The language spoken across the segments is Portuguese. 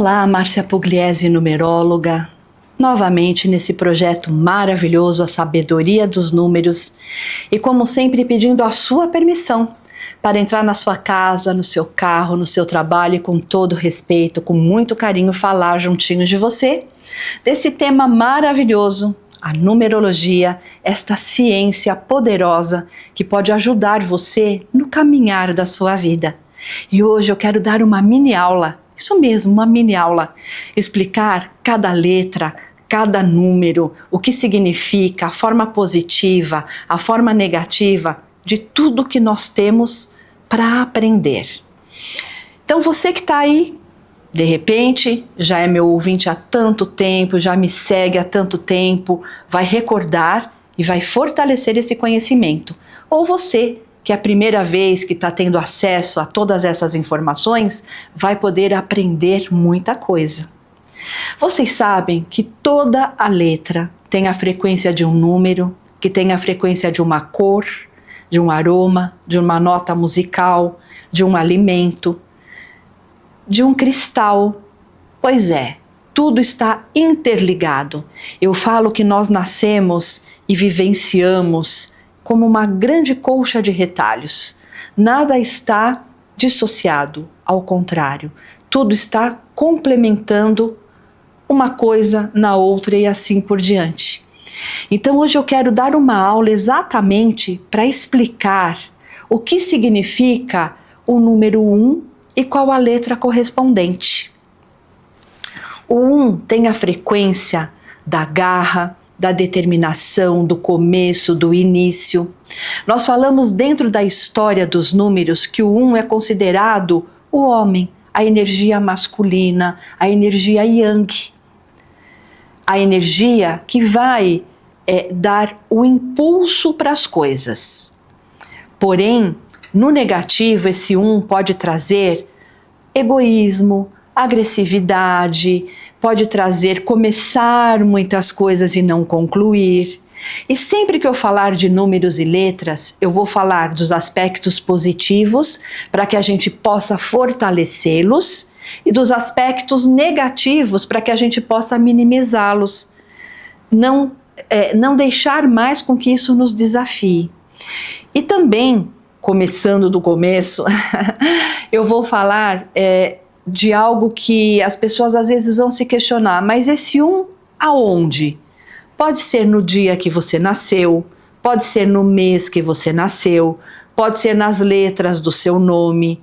Olá, Márcia Pugliese, numeróloga, novamente nesse projeto maravilhoso, a sabedoria dos números, e como sempre pedindo a sua permissão para entrar na sua casa, no seu carro, no seu trabalho e com todo respeito, com muito carinho falar juntinho de você, desse tema maravilhoso, a numerologia, esta ciência poderosa que pode ajudar você no caminhar da sua vida. E hoje eu quero dar uma mini aula. Isso mesmo, uma mini aula. Explicar cada letra, cada número, o que significa, a forma positiva, a forma negativa de tudo que nós temos para aprender. Então você que está aí, de repente, já é meu ouvinte há tanto tempo, já me segue há tanto tempo, vai recordar e vai fortalecer esse conhecimento. Ou você, que é a primeira vez que está tendo acesso a todas essas informações, vai poder aprender muita coisa. Vocês sabem que toda a letra tem a frequência de um número, que tem a frequência de uma cor, de um aroma, de uma nota musical, de um alimento, de um cristal. Pois é, tudo está interligado. Eu falo que nós nascemos e vivenciamos como uma grande colcha de retalhos. Nada está dissociado, ao contrário, tudo está complementando uma coisa na outra e assim por diante. Então hoje eu quero dar uma aula exatamente para explicar o que significa o número 1 e qual a letra correspondente. O 1 tem a frequência da garra, da determinação, do começo, do início. Nós falamos dentro da história dos números que o 1 é considerado o homem, a energia masculina, a energia yang. A energia que vai dar o impulso para as coisas. Porém, no negativo, esse 1 pode trazer egoísmo, agressividade, pode trazer começar muitas coisas e não concluir. E sempre que eu falar de números e letras, eu vou falar dos aspectos positivos para que a gente possa fortalecê-los e dos aspectos negativos para que a gente possa minimizá-los. Não deixar mais com que isso nos desafie. E também, começando do começo, eu vou falar de algo que as pessoas às vezes vão se questionar, mas esse 1 aonde? Pode ser no dia que você nasceu, pode ser no mês que você nasceu, pode ser nas letras do seu nome.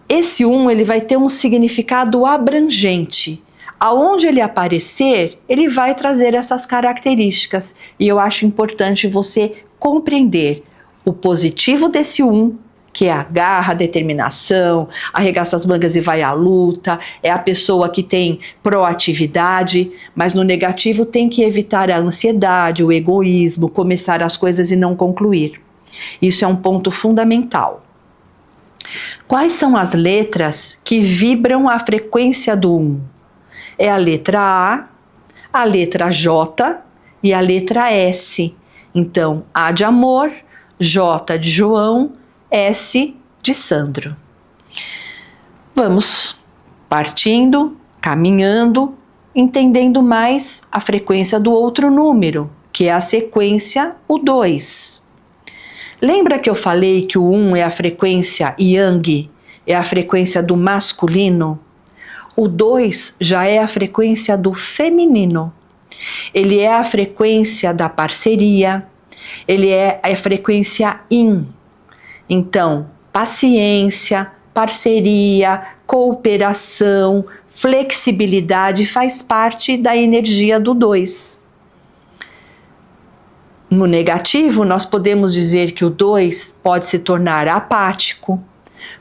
Esse 1 ele vai ter um significado abrangente. Aonde ele aparecer, ele vai trazer essas características. E eu acho importante você compreender o positivo desse 1, que é a garra, a determinação, arregaça as mangas e vai à luta, é a pessoa que tem proatividade, mas no negativo tem que evitar a ansiedade, o egoísmo, começar as coisas e não concluir. Isso é um ponto fundamental. Quais são as letras que vibram a frequência do 1? É a letra a letra J e a letra S. Então, A de amor, J de João, S de Sandro. Vamos partindo, caminhando, entendendo mais a frequência do outro número, que é a sequência, o 2. Lembra que eu falei que o 1 é a frequência yang, é a frequência do masculino? O 2 já é a frequência do feminino. Ele é a frequência da parceria, ele é a frequência yin. Então, paciência, parceria, cooperação, flexibilidade faz parte da energia do 2. No negativo, nós podemos dizer que o 2 pode se tornar apático,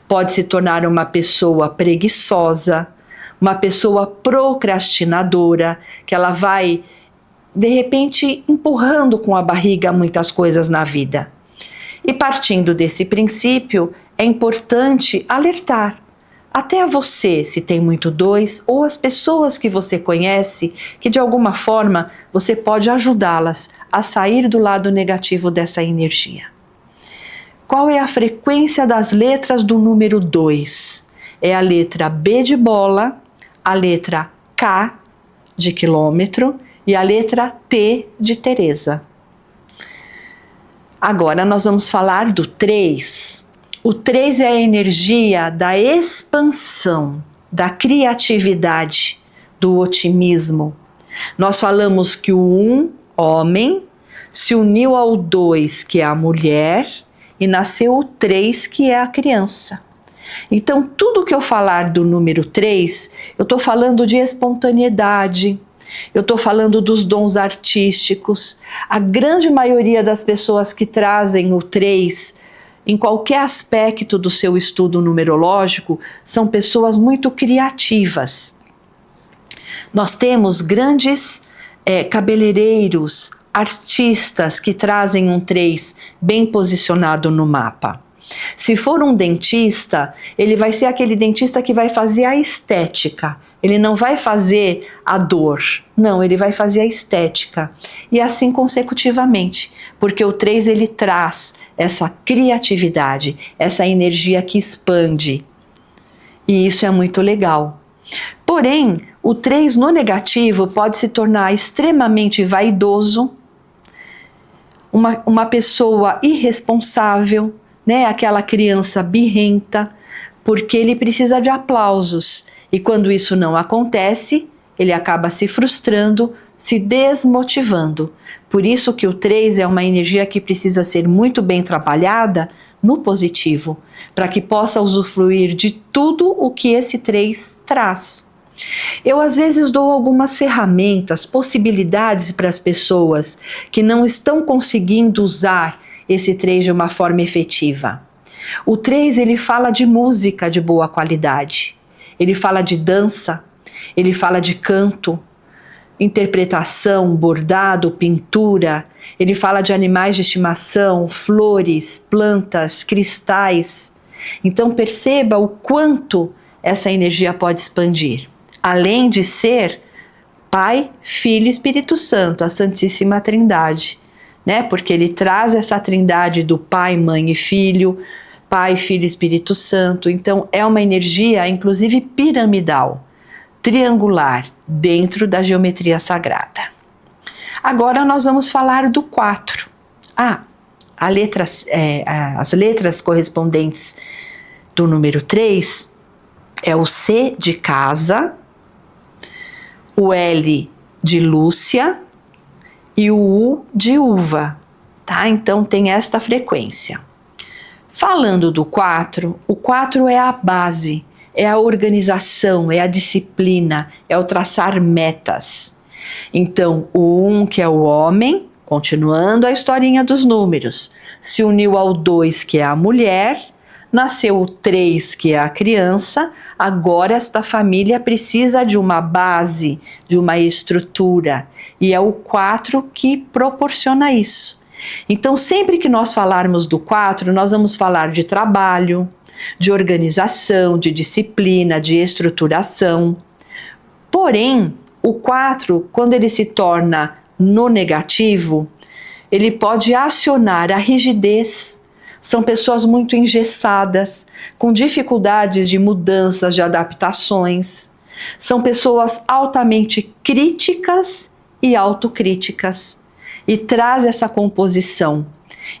pode se tornar uma pessoa preguiçosa, uma pessoa procrastinadora, que ela vai, de repente, empurrando com a barriga muitas coisas na vida. E partindo desse princípio, é importante alertar até a você, se tem muito 2, ou as pessoas que você conhece, que de alguma forma você pode ajudá-las a sair do lado negativo dessa energia. Qual é a frequência das letras do número 2? É a letra B de bola, a letra K de quilômetro e a letra T de Teresa. Agora nós vamos falar do 3. O 3 é a energia da expansão, da criatividade, do otimismo. Nós falamos que o 1, homem, se uniu ao 2, que é a mulher, e nasceu o 3, que é a criança. Então, tudo que eu falar do número 3, eu estou falando de espontaneidade, eu estou falando dos dons artísticos. A grande maioria das pessoas que trazem o 3 em qualquer aspecto do seu estudo numerológico são pessoas muito criativas. Nós temos grandes cabeleireiros, artistas que trazem um 3 bem posicionado no mapa. Se for um dentista, ele vai ser aquele dentista que vai fazer a estética. Ele não vai fazer a dor. Não, ele vai fazer a estética. E assim consecutivamente, porque o 3 ele traz essa criatividade, essa energia que expande. E isso é muito legal. Porém, o 3 no negativo pode se tornar extremamente vaidoso, uma pessoa irresponsável, né? Aquela criança birrenta, porque ele precisa de aplausos. E quando isso não acontece, ele acaba se frustrando, se desmotivando. Por isso que o 3 é uma energia que precisa ser muito bem trabalhada no positivo, para que possa usufruir de tudo o que esse 3 traz. Eu às vezes dou algumas ferramentas, possibilidades para as pessoas que não estão conseguindo usar esse 3 de uma forma efetiva. O 3 ele fala de música de boa qualidade, ele fala de dança, ele fala de canto, interpretação, bordado, pintura, ele fala de animais de estimação, flores, plantas, cristais. Então perceba o quanto essa energia pode expandir. Além de ser Pai, Filho e Espírito Santo, a Santíssima Trindade, né? Porque ele traz essa trindade do Pai, Mãe e Filho, Pai, Filho e Espírito Santo. Então é uma energia, inclusive piramidal, triangular, dentro da geometria sagrada. Agora nós vamos falar do 4. As letras correspondentes do número 3 é o C de casa, o L de Lúcia e o U de uva, tá? Então tem esta frequência. Falando do 4, o 4 é a base, é a organização, é a disciplina, é o traçar metas. Então o 1, que é o homem, continuando a historinha dos números, se uniu ao 2, que é a mulher, nasceu o 3, que é a criança. Agora esta família precisa de uma base, de uma estrutura, e é o 4 que proporciona isso. Então sempre que nós falarmos do 4, nós vamos falar de trabalho, de organização, de disciplina, de estruturação. Porém, o 4, quando ele se torna no negativo, ele pode acionar a rigidez. São pessoas muito engessadas, com dificuldades de mudanças, de adaptações. São pessoas altamente críticas e autocríticas. E traz essa composição.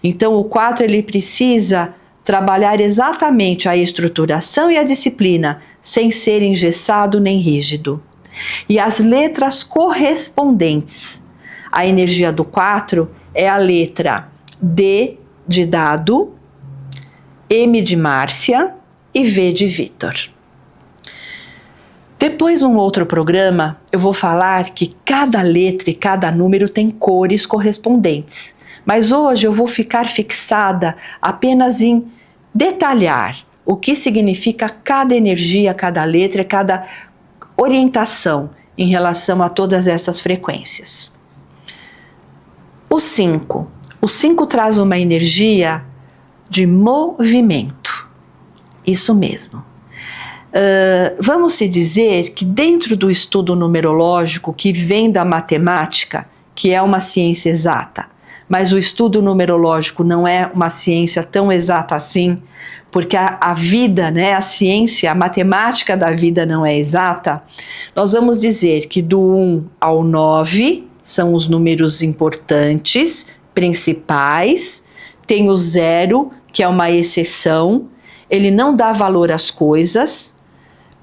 Então o 4 ele precisa trabalhar exatamente a estruturação e a disciplina, sem ser engessado nem rígido. E as letras correspondentes à energia do 4 é a letra D de dado, M de Márcia e V de Vitor. Depois, um outro programa, eu vou falar que cada letra e cada número tem cores correspondentes. Mas hoje eu vou ficar fixada apenas em detalhar o que significa cada energia, cada letra, cada orientação em relação a todas essas frequências. O 5. O 5 traz uma energia de movimento. Isso mesmo. Vamos se dizer que dentro do estudo numerológico que vem da matemática, que é uma ciência exata, mas o estudo numerológico não é uma ciência tão exata assim, porque a vida, né, a ciência, a matemática da vida não é exata. Nós vamos dizer que do 1 ao 9 são os números importantes, principais, tem o 0, que é uma exceção, ele não dá valor às coisas,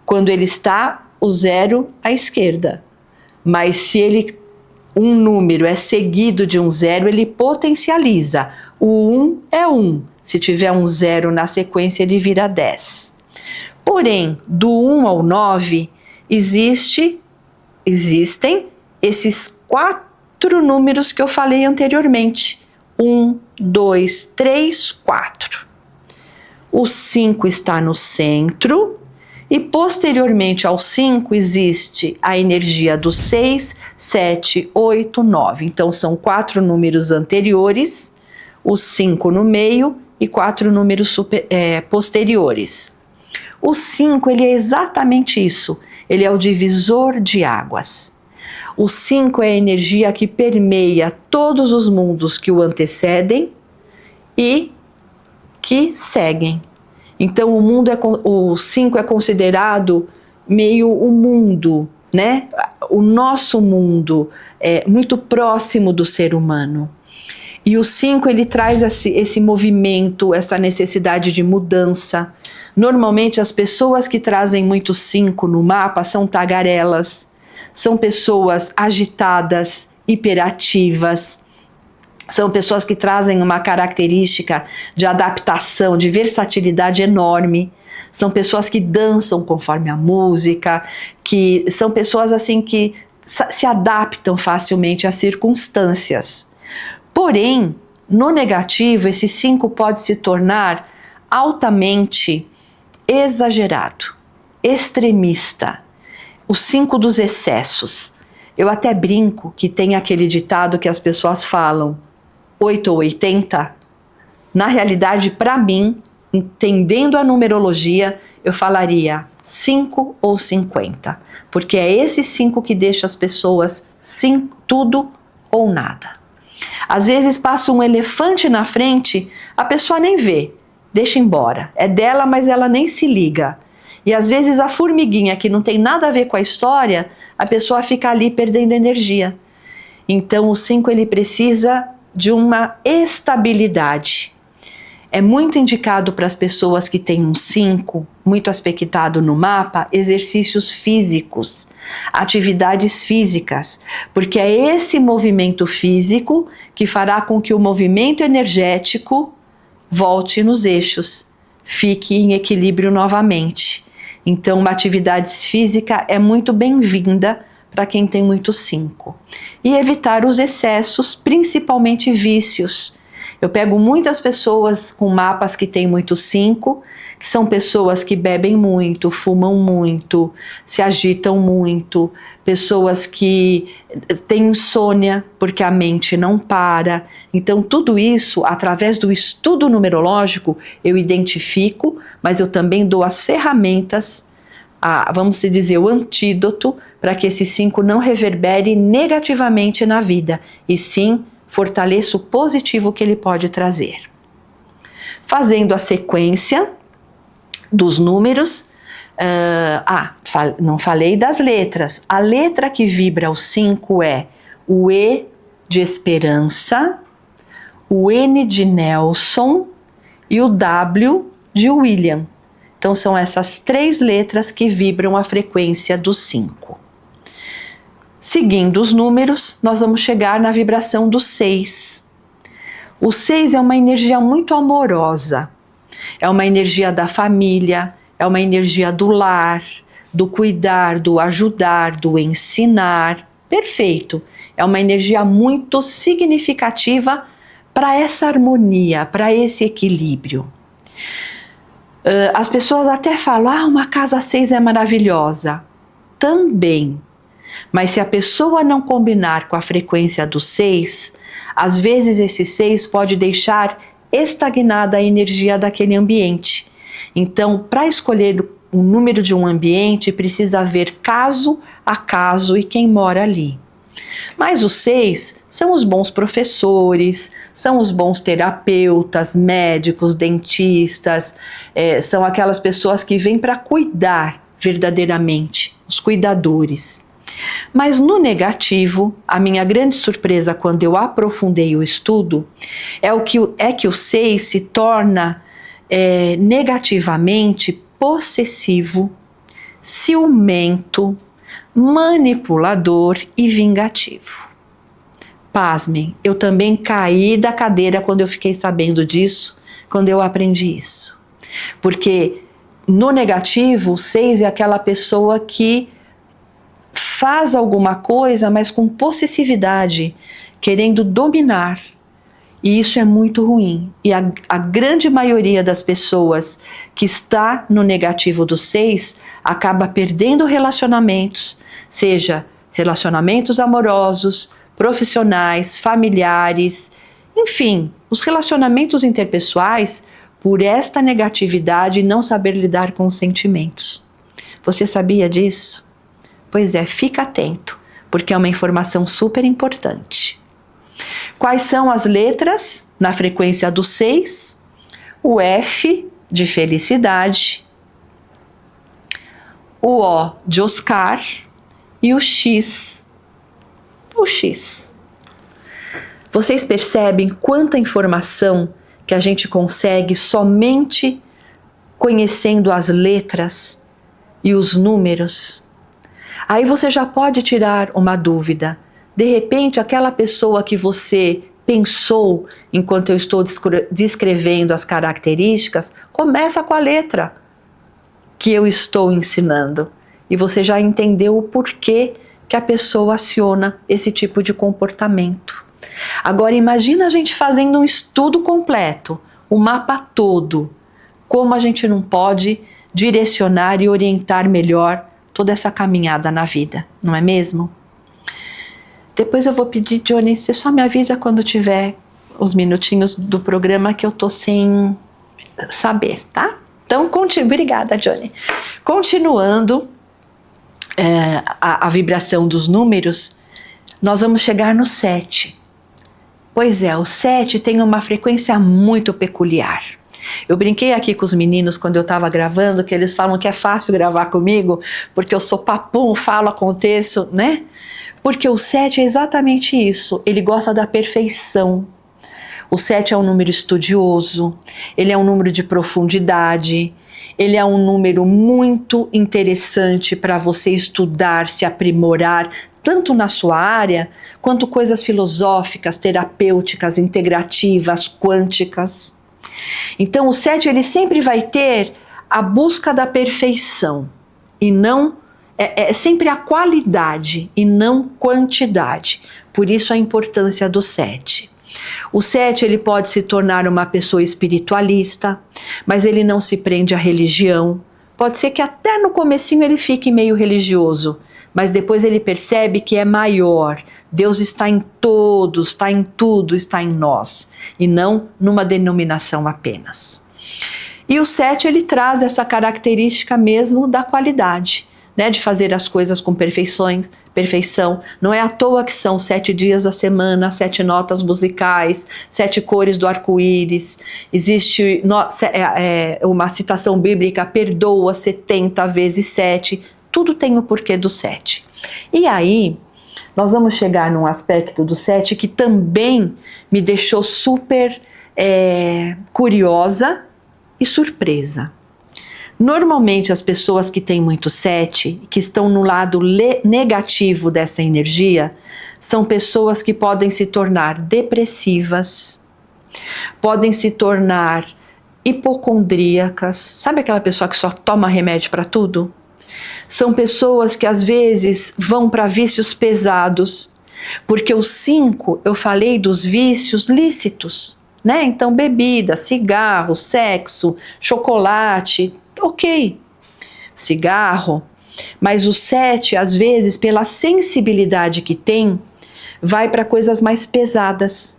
quando ele está o 0 à esquerda. Mas se um número é seguido de um 0, ele potencializa. O 1 é 1. Se tiver um 0 na sequência, ele vira 10. Porém, do 1 ao 9, existem esses 4 números que eu falei anteriormente. 1, 2, 3, 4. O 5 está no centro. E posteriormente ao 5 existe a energia do 6, 7, 8, 9. Então são 4 números anteriores, o 5 no meio e 4 números posteriores. O 5 ele é exatamente isso, ele é o divisor de águas. O 5 é a energia que permeia todos os mundos que o antecedem e que seguem. Então o 5 é considerado meio o mundo, né? O nosso mundo é muito próximo do ser humano. E o 5 ele traz esse movimento, essa necessidade de mudança. Normalmente as pessoas que trazem muito 5 no mapa são tagarelas, são pessoas agitadas, hiperativas. São pessoas que trazem uma característica de adaptação, de versatilidade enorme. São pessoas que dançam conforme a música, que são pessoas assim que se adaptam facilmente às circunstâncias. Porém, no negativo, esse 5 pode se tornar altamente exagerado, extremista. O 5 dos excessos. Eu até brinco que tem aquele ditado que as pessoas falam, 8 ou 80, na realidade, para mim, entendendo a numerologia, eu falaria 5 ou 50, porque é esse 5 que deixa as pessoas tudo ou nada. Às vezes passa um elefante na frente, a pessoa nem vê, deixa embora, é dela, mas ela nem se liga. E às vezes a formiguinha que não tem nada a ver com a história, a pessoa fica ali perdendo energia. Então o 5 ele precisa de uma estabilidade. É muito indicado para as pessoas que têm um 5, muito aspectado no mapa, exercícios físicos, atividades físicas, porque é esse movimento físico que fará com que o movimento energético volte nos eixos, fique em equilíbrio novamente. Então, uma atividade física é muito bem-vinda para quem tem muito 5. E evitar os excessos, principalmente vícios. Eu pego muitas pessoas com mapas que têm muito 5, que são pessoas que bebem muito, fumam muito, se agitam muito, pessoas que têm insônia porque a mente não para. Então tudo isso, através do estudo numerológico, eu identifico, mas eu também dou as ferramentas, vamos dizer, o antídoto para que esse 5 não reverbere negativamente na vida, e sim fortaleça o positivo que ele pode trazer. Fazendo a sequência dos números, não falei das letras. A letra que vibra o 5 é o E de esperança, o N de Nelson e o W de William. Então são essas 3 letras que vibram a frequência do 5. Seguindo os números, nós vamos chegar na vibração do 6. O 6 é uma energia muito amorosa, é uma energia da família, é uma energia do lar, do cuidar, do ajudar, do ensinar. Perfeito! É uma energia muito significativa para essa harmonia, para esse equilíbrio. As pessoas até falam, uma casa 6 é maravilhosa. Também. Mas se a pessoa não combinar com a frequência do 6, às vezes esse 6 pode deixar estagnada a energia daquele ambiente. Então, para escolher o número de um ambiente, precisa ver caso a caso e quem mora ali. Mas os 6 são os bons professores, são os bons terapeutas, médicos, dentistas, são aquelas pessoas que vêm para cuidar verdadeiramente, os cuidadores. Mas no negativo, a minha grande surpresa quando eu aprofundei o estudo é que o 6 se torna negativamente possessivo, ciumento, manipulador e vingativo. Pasmem, eu também caí da cadeira quando eu fiquei sabendo disso, quando eu aprendi isso. Porque no negativo, o 6 é aquela pessoa que faz alguma coisa, mas com possessividade, querendo dominar. E isso é muito ruim. E a grande maioria das pessoas que está no negativo do 6 acaba perdendo relacionamentos, seja relacionamentos amorosos, profissionais, familiares, enfim, os relacionamentos interpessoais por esta negatividade e não saber lidar com os sentimentos. Você sabia disso? Pois é, fica atento, porque é uma informação super importante. Quais são as letras na frequência do 6? O F de felicidade, o O de Oscar e o X. O X. Vocês percebem quanta informação que a gente consegue somente conhecendo as letras e os números? Aí você já pode tirar uma dúvida. De repente, aquela pessoa que você pensou enquanto eu estou descrevendo as características, começa com a letra que eu estou ensinando. E você já entendeu o porquê que a pessoa aciona esse tipo de comportamento. Agora imagina a gente fazendo um estudo completo, o mapa todo. Como a gente não pode direcionar e orientar melhor toda essa caminhada na vida, não é mesmo? Depois eu vou pedir, Johnny, você só me avisa quando tiver os minutinhos do programa que eu tô sem saber, tá? Então, obrigada, Johnny. Continuando a vibração dos números, nós vamos chegar no 7. Pois é, o 7 tem uma frequência muito peculiar. Eu brinquei aqui com os meninos quando eu estava gravando, que eles falam que é fácil gravar comigo, porque eu sou papum, falo, aconteço, né? Porque o 7 é exatamente isso, ele gosta da perfeição. O 7 é um número estudioso, ele é um número de profundidade, ele é um número muito interessante para você estudar, se aprimorar, tanto na sua área, quanto coisas filosóficas, terapêuticas, integrativas, quânticas. Então o 7 ele sempre vai ter a busca da perfeição e não é sempre a qualidade e não quantidade. Por isso a importância do 7. O 7 ele pode se tornar uma pessoa espiritualista, mas ele não se prende à religião. Pode ser que até no comecinho ele fique meio religioso, mas depois ele percebe que é maior. Deus está em todos, está em tudo, está em nós, e não numa denominação apenas. E o 7 ele traz essa característica mesmo da qualidade, né, de fazer as coisas com perfeição. Não é à toa que são 7 dias da semana, 7 notas musicais, 7 cores do arco-íris. Existe uma citação bíblica, perdoa 70 vezes 7. Tudo tem o porquê do 7. E aí, nós vamos chegar num aspecto do 7 que também me deixou super curiosa e surpresa. Normalmente as pessoas que têm muito 7, que estão no lado negativo dessa energia, são pessoas que podem se tornar depressivas, podem se tornar hipocondríacas. Sabe aquela pessoa que só toma remédio para tudo? São pessoas que às vezes vão para vícios pesados, porque o 5, eu falei dos vícios lícitos, né? Então bebida, cigarro, sexo, chocolate, ok, cigarro, mas o 7, às vezes, pela sensibilidade que tem, vai para coisas mais pesadas.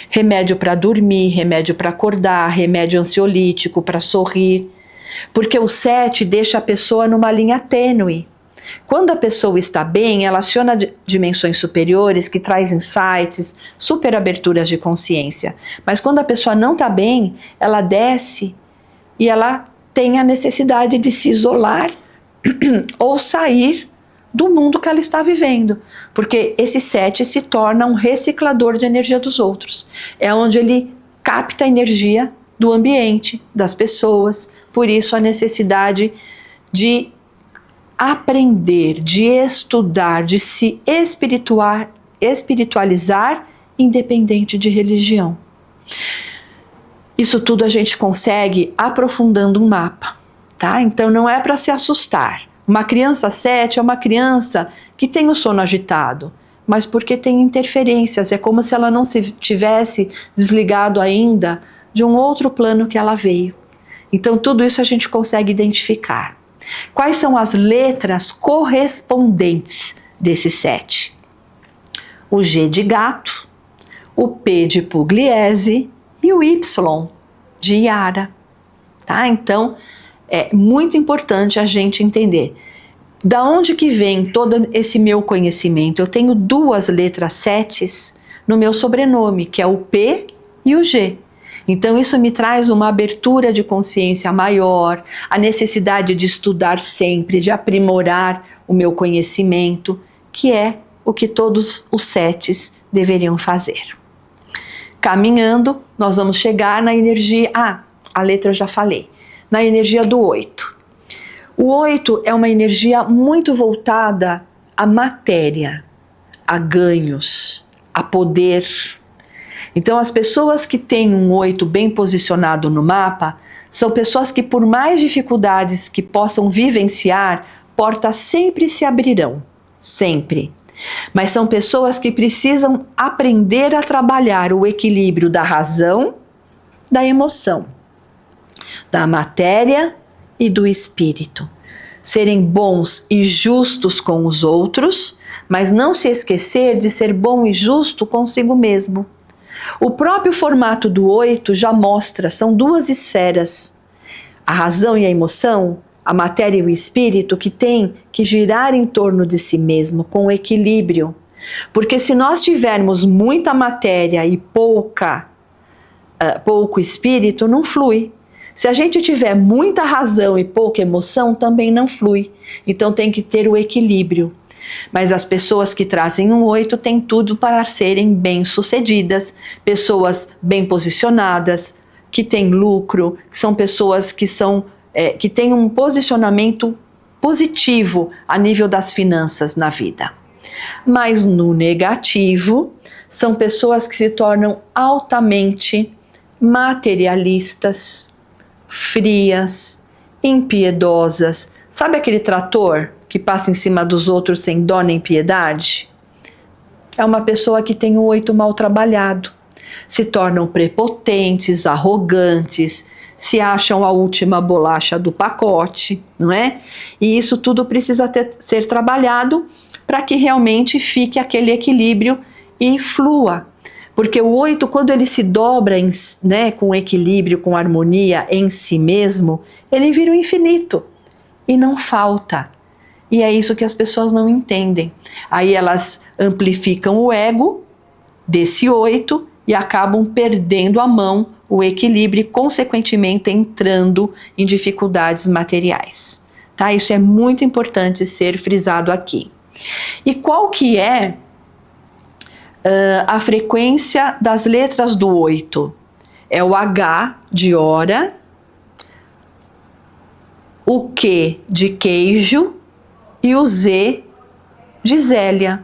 Remédio para dormir, remédio para acordar, remédio ansiolítico para sorrir, porque o 7 deixa a pessoa numa linha tênue. Quando a pessoa está bem, ela aciona dimensões superiores que traz insights, super aberturas de consciência. Mas quando a pessoa não está bem, ela desce e ela tem a necessidade de se isolar ou sair do mundo que ela está vivendo. Porque esse 7 se torna um reciclador de energia dos outros. É onde ele capta a energia do ambiente, das pessoas. Por isso a necessidade de aprender, de estudar, de se espiritualizar, independente de religião. Isso tudo a gente consegue aprofundando um mapa, tá? Então não é para se assustar. Uma criança 7 é uma criança que tem o sono agitado, mas porque tem interferências, é como se ela não se tivesse desligado ainda de um outro plano que ela veio. Então tudo isso a gente consegue identificar. Quais são as letras correspondentes desse 7? O G de gato, o P de Pugliese e o Y de Yara. Tá? Então, é muito importante a gente entender da onde que vem todo esse meu conhecimento. Eu tenho 2 letras 7 no meu sobrenome, que é o P e o G. Então isso me traz uma abertura de consciência maior, a necessidade de estudar sempre, de aprimorar o meu conhecimento, que é o que todos os 7 deveriam fazer. Caminhando, nós vamos chegar na energia... a letra eu já falei. Na energia do 8. O 8 é uma energia muito voltada à matéria, a ganhos, a poder. Então, as pessoas que têm um 8 bem posicionado no mapa são pessoas que, por mais dificuldades que possam vivenciar, portas sempre se abrirão. Sempre. Mas são pessoas que precisam aprender a trabalhar o equilíbrio da razão, da emoção, da matéria e do espírito. Serem bons e justos com os outros, mas não se esquecer de ser bom e justo consigo mesmo. O próprio formato do 8 já mostra, são 2 esferas. A razão e a emoção, a matéria e o espírito, que tem que girar em torno de si mesmo, com equilíbrio. Porque se nós tivermos muita matéria e pouco espírito, não flui. Se a gente tiver muita razão e pouca emoção, também não flui. Então tem que ter o equilíbrio. Mas as pessoas que trazem um 8 têm tudo para serem bem-sucedidas, pessoas bem posicionadas, que têm lucro, que são pessoas que têm um posicionamento positivo a nível das finanças na vida. Mas no negativo, são pessoas que se tornam altamente materialistas, frias, impiedosas. Sabe aquele trator que passa em cima dos outros sem dó nem piedade? É uma pessoa que tem o 8 mal trabalhado. Se tornam prepotentes, arrogantes, se acham a última bolacha do pacote, não é? E isso tudo precisa ser trabalhado para que realmente fique aquele equilíbrio e flua. Porque o 8, quando ele se dobra com equilíbrio, com harmonia em si mesmo, ele vira o infinito e não falta. E é isso que as pessoas não entendem. Aí elas amplificam o ego desse 8 e acabam perdendo a mão, o equilíbrio e, consequentemente, entrando em dificuldades materiais. Tá? Isso é muito importante ser frisado aqui. E qual que é a frequência das letras do 8? É o H de hora, o Q de queijo e o Z de Zélia.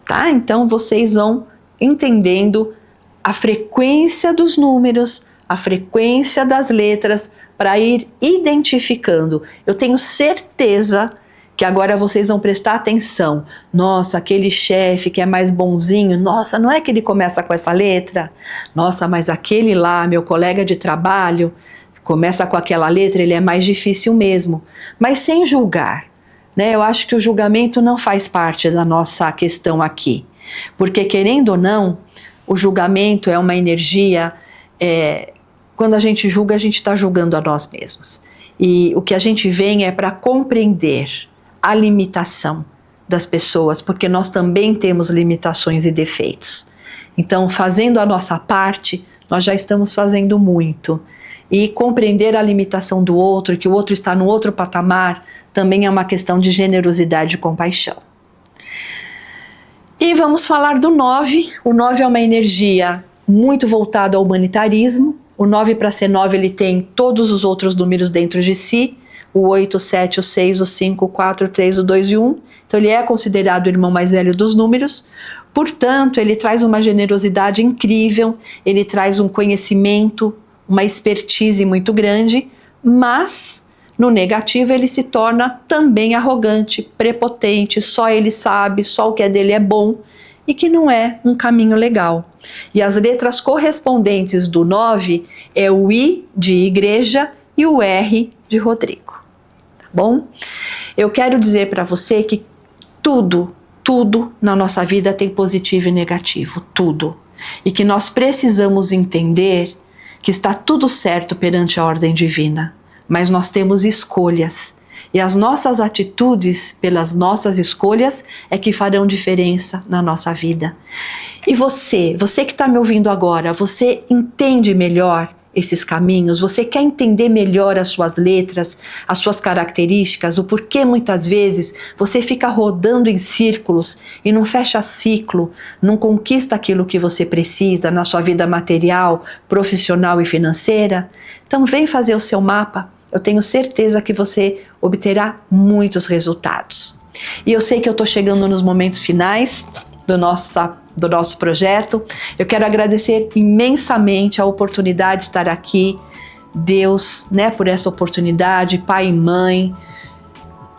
Tá? Então vocês vão entendendo a frequência dos números, a frequência das letras, para ir identificando. Eu tenho certeza que agora vocês vão prestar atenção. Nossa, aquele chefe que é mais bonzinho, nossa, não é que ele começa com essa letra? Nossa, mas aquele lá, meu colega de trabalho, começa com aquela letra, ele é mais difícil mesmo. Mas sem julgar, né? Eu acho que o julgamento não faz parte da nossa questão aqui. Porque, querendo ou não, o julgamento é uma energia, quando a gente julga, a gente está julgando a nós mesmos. E o que a gente vem é para compreender a limitação das pessoas, porque nós também temos limitações e defeitos. Então, fazendo a nossa parte, nós já estamos fazendo muito. E compreender a limitação do outro, que o outro está no outro patamar, também é uma questão de generosidade e compaixão. E vamos falar do 9. O 9 é uma energia muito voltada ao humanitarismo. O 9, para ser 9, ele tem todos os outros números dentro de si. O 8, o 7, o 6, o 5, o 4, o 3, o 2 e o 1. Então ele é considerado o irmão mais velho dos números. Portanto, ele traz uma generosidade incrível, ele traz um conhecimento, uma expertise muito grande, mas no negativo ele se torna também arrogante, prepotente, só ele sabe, só o que é dele é bom, e que não é um caminho legal. E as letras correspondentes do 9 é o I de igreja e o R de Rodrigo. Tá bom? Eu quero dizer para você que tudo na nossa vida tem positivo e negativo, tudo. E que nós precisamos entender que está tudo certo perante a ordem divina, mas nós temos escolhas. E as nossas atitudes, pelas nossas escolhas, é que farão diferença na nossa vida. E você que está me ouvindo agora, você entende melhor esses caminhos? Você quer entender melhor as suas letras, as suas características, o porquê muitas vezes você fica rodando em círculos e não fecha ciclo, não conquista aquilo que você precisa na sua vida material, profissional e financeira? Então vem fazer o seu mapa. Eu tenho certeza que você obterá muitos resultados. E eu sei que eu estou chegando nos momentos finais do nosso projeto. Eu quero agradecer imensamente a oportunidade de estar aqui. Deus, por essa oportunidade, pai e mãe,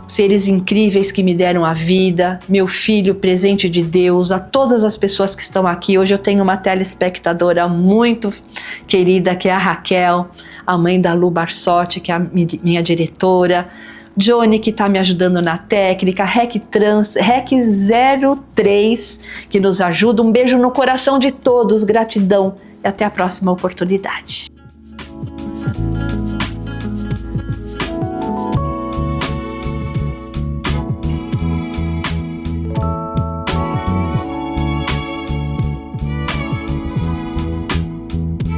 seres incríveis que me deram a vida, meu filho, presente de Deus, a todas as pessoas que estão aqui. Hoje eu tenho uma telespectadora muito querida, que é a Raquel, a mãe da Lu Barsotti, que é a minha diretora, Johnny, que está me ajudando na técnica, REC03, que nos ajuda. Um beijo no coração de todos, gratidão e até a próxima oportunidade.